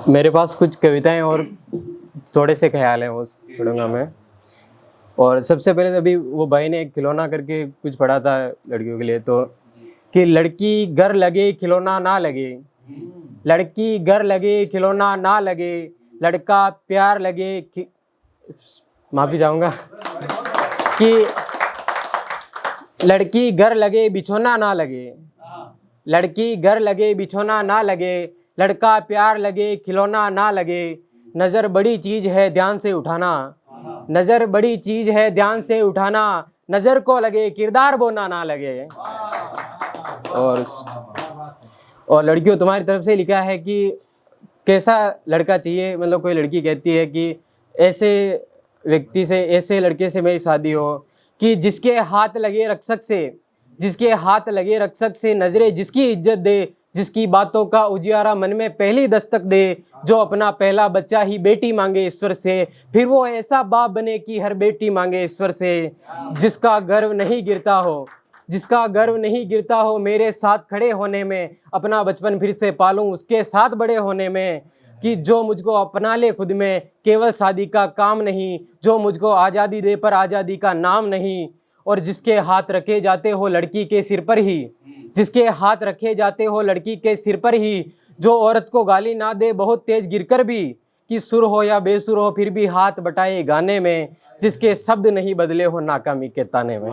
मेरे पास कुछ कविताएं और थोड़े से ख्याल हैं, वो पढ़ूंगा मैं। और सबसे पहले तो अभी वो भाई ने एक खिलौना करके कुछ पढ़ा था लड़कियों के लिए, तो कि लड़की घर लगे खिलौना ना लगे, लड़की घर लगे खिलौना ना लगे, लड़का प्यार लगे माफी चाहूँगा कि लड़की घर लगे बिछोना ना लगे, लड़की घर लगे बिछोना ना लगे, लड़का प्यार लगे खिलौना ना लगे, नज़र बड़ी चीज़ है ध्यान से उठाना, नज़र बड़ी चीज़ है ध्यान से उठाना, नज़र को लगे किरदार बोना ना लगे। और लड़कियों तुम्हारी तरफ से लिखा है कि कैसा लड़का चाहिए, मतलब कोई लड़की कहती है कि ऐसे व्यक्ति से, ऐसे लड़के से मेरी शादी हो कि जिसके हाथ लगे रक्षक से, जिसके हाथ लगे रक्षक से, नजरें जिसकी इज्जत दे, जिसकी बातों का उजियारा मन में पहली दस्तक दे, जो अपना पहला बच्चा ही बेटी मांगे ईश्वर से, फिर वो ऐसा बाप बने कि हर बेटी मांगे ईश्वर से, जिसका गर्व नहीं गिरता हो, जिसका गर्व नहीं गिरता हो मेरे साथ खड़े होने में, अपना बचपन फिर से पालूं उसके साथ बड़े होने में, कि जो मुझको अपना ले खुद में, केवल शादी का काम नहीं, जो मुझको आज़ादी दे पर आज़ादी का नाम नहीं, और जिसके हाथ रखे जाते हो लड़की के सिर पर ही, जिसके हाथ रखे जाते हो लड़की के सिर पर ही, जो औरत को गाली ना दे बहुत तेज गिरकर भी, कि सुर हो या बेसुर हो फिर भी हाथ बटाए गाने में, जिसके शब्द नहीं बदले हो नाकामी के ताने में।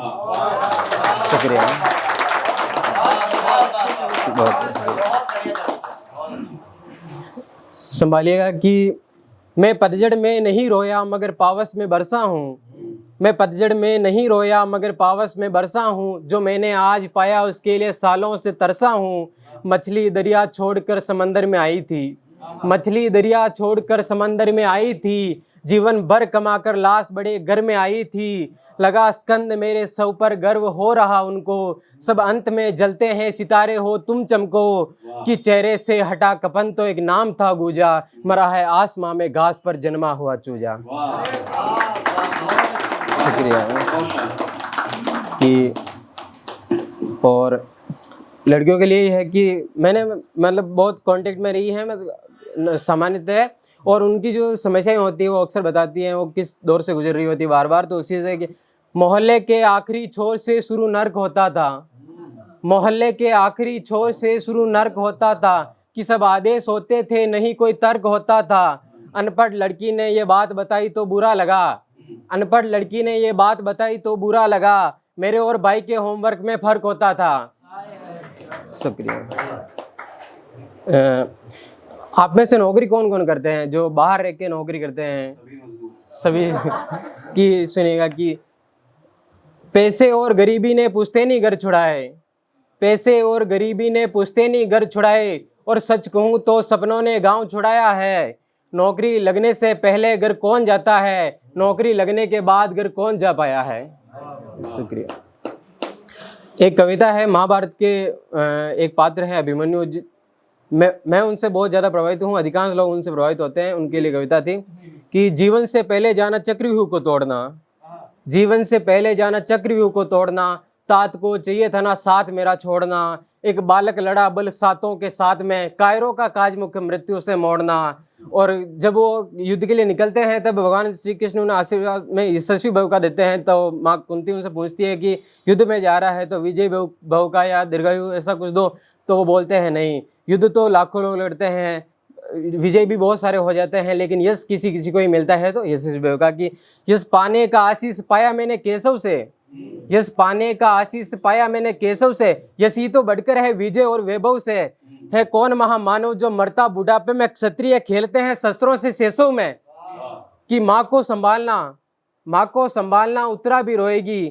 शुक्रिया, बहुत संभालिएगा कि मैं पतझड़ में नहीं रोया मगर पावस में बरसा हूँ, मैं पतझड़ में नहीं रोया मगर पावस में बरसा हूँ, जो मैंने आज पाया उसके लिए सालों से तरसा हूँ। मछली दरिया छोड़कर समंदर में आई थी, मछली दरिया छोड़कर समंदर में आई थी, जीवन भर कमाकर लाश बड़े घर में आई थी, लगा स्कंद मेरे सौ पर गर्व हो रहा उनको, सब अंत में जलते हैं सितारे हो तुम चमको, कि चेहरे से हटा कफन तो एक नाम था गूंजा, मरा है आसमां में घास पर जन्मा हुआ चूजा। शुक्रिया कि और लड़कियों के लिए है कि मैंने मतलब बहुत कांटेक्ट में रही है, मैं सामान्यतः, और उनकी जो समस्याएं होती है वो अक्सर बताती हैं वो किस दौर से गुजर रही होती है बार बार। तो उसी से कि मोहल्ले के आखिरी छोर से शुरू नर्क होता था, मोहल्ले के आखिरी छोर से शुरू नर्क होता था, कि सब आदेश होते थे नहीं कोई तर्क होता था, अनपढ़ लड़की ने ये बात बताई तो बुरा लगा, अनपढ़ लड़की ने ये बात बताई तो बुरा लगा, मेरे और भाई के होमवर्क में फर्क होता था। शुक्रिया। आप में से नौकरी कौन कौन करते हैं, जो बाहर रह के नौकरी करते हैं? सभी की सुनिएगा कि पैसे और गरीबी ने पुश्तैनी घर छुड़ाए, पैसे और गरीबी ने पुश्तैनी घर छुड़ाए, और सच कहूँ तो सपनों ने गांव छुड़ाया है, नौकरी लगने से पहले घर कौन जाता है, नौकरी लगने के बाद घर कौन जा पाया है। शुक्रिया। एक कविता है महाभारत के, एक पात्र है अभिमन्यु, मैं उनसे बहुत ज़्यादा प्रभावित हूँ, अधिकांश लोग उनसे प्रभावित होते हैं। उनके लिए कविता थी कि जीवन से पहले जाना चक्रव्यूह को तोड़ना, जीवन से पहले जाना चक्रव्यूह को तोड़ना, तात को चाहिए था ना साथ मेरा छोड़ना, एक बालक लड़ा बल सातों के साथ में, कायरों का काज मुख्य मृत्यु से मोड़ना। और जब वो युद्ध के लिए निकलते हैं तब भगवान श्री कृष्ण उन्हें आशीर्वाद में यशस्वी भव का देते हैं, तो माँ कुंती उनसे पूछती है कि युद्ध में जा रहा है तो विजय भव का या दीर्घायु ऐसा कुछ दो, तो वो बोलते हैं नहीं, युद्ध तो लाखों लोग लड़ते हैं, विजय भी बहुत सारे हो जाते हैं, लेकिन यश किसी किसी को ही मिलता है, तो यशस्वी भव का कि यश पाने का आशीष पाया मैंने केशव से, यश पाने का आशीष पाया मैंने केशव से, यश ही तो बढ़कर है विजय और वैभव से, है कौन महामानव जो मरता बुढ़ापे में, क्षत्रिय खेलते हैं शस्त्रों से शेषों में, कि माँ को संभालना, माँ को संभालना उत्तरा भी रोएगी,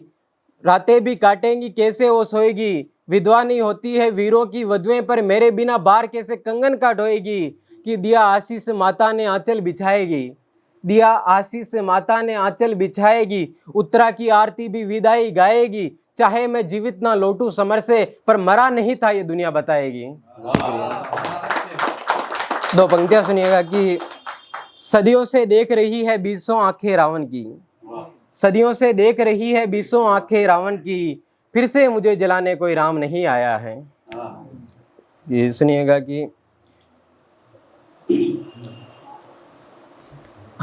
रातें भी काटेंगी कैसे वो सोएगी, विधवा नहीं होती है वीरों की वधुएं, पर मेरे बिना बार कैसे कंगन का ढोएगी, कि दिया आशीष माता ने आंचल बिछाएगी, दिया आशीष माता ने आंचल बिछाएगी, उत्तरा की आरती भी विदाई गाएगी, चाहे मैं जीवित ना लौटूं समर से, पर मरा नहीं था ये दुनिया बताएगी। दो पंक्तियां सुनिएगा कि सदियों से देख रही है बीसों आंखें रावण की, सदियों से देख रही है बीसों आंखें रावण की, फिर से मुझे जलाने कोई राम नहीं आया है। ये सुनिएगा कि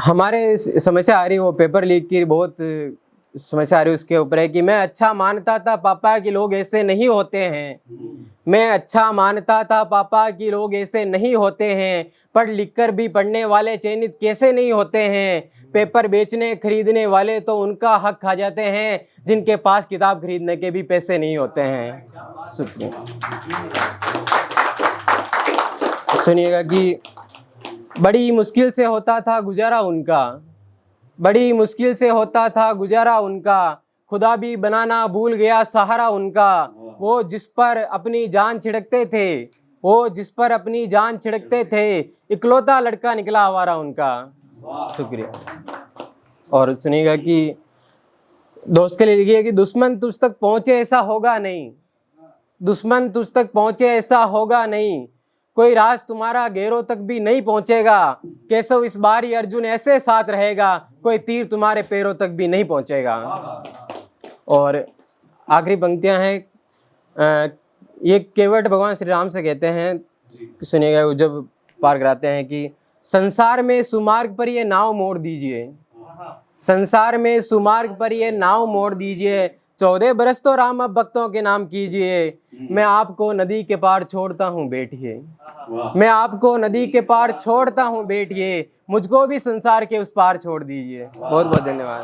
हमारे समस्या आ रही है वो पेपर लीक की बहुत समस्या आ रही है, उसके ऊपर है कि मैं अच्छा मानता था पापा कि लोग ऐसे नहीं होते हैं, मैं अच्छा मानता था पापा कि लोग ऐसे नहीं होते हैं, पढ़ लिख कर भी पढ़ने वाले चयनित कैसे नहीं होते हैं, पेपर बेचने खरीदने वाले तो उनका हक खा जाते हैं जिनके पास किताब खरीदने के भी पैसे नहीं होते हैं। सुनिएगा कि बड़ी मुश्किल से होता था गुजारा उनका, बड़ी मुश्किल से होता था गुजारा उनका, खुदा भी बनाना भूल गया सहारा उनका, वो जिस पर अपनी जान छिड़कते थे, वो जिस पर अपनी जान छिड़कते थे, इकलौता लड़का निकला आवारा उनका। शुक्रिया। और सुनिएगा कि दोस्त के लिए लिखिए कि दुश्मन तुझ तक पहुंचे ऐसा होगा नहीं, दुश्मन तुझ तक पहुंचे ऐसा होगा नहीं, कोई राज तुम्हारा गैरों तक भी नहीं पहुंचेगा, केशव इस बार ही अर्जुन ऐसे साथ रहेगा, कोई तीर तुम्हारे पैरों तक भी नहीं पहुंचेगा। और आखिरी पंक्तियां हैं, ये केवट भगवान श्री राम से कहते हैं, सुनिएगा जब पार कराते हैं कि संसार में सुमार्ग पर ये नाव मोड़ दीजिए, संसार में सुमार्ग पर ये नाव मोड़ दीजिए, 14 बरस तो राम अब भक्तों के नाम कीजिए, मैं आपको नदी के पार छोड़ता हूँ बैठिए, मैं आपको नदी के पार छोड़ता हूँ बैठिए, मुझको भी संसार के उस पार छोड़ दीजिए। बहुत बहुत धन्यवाद।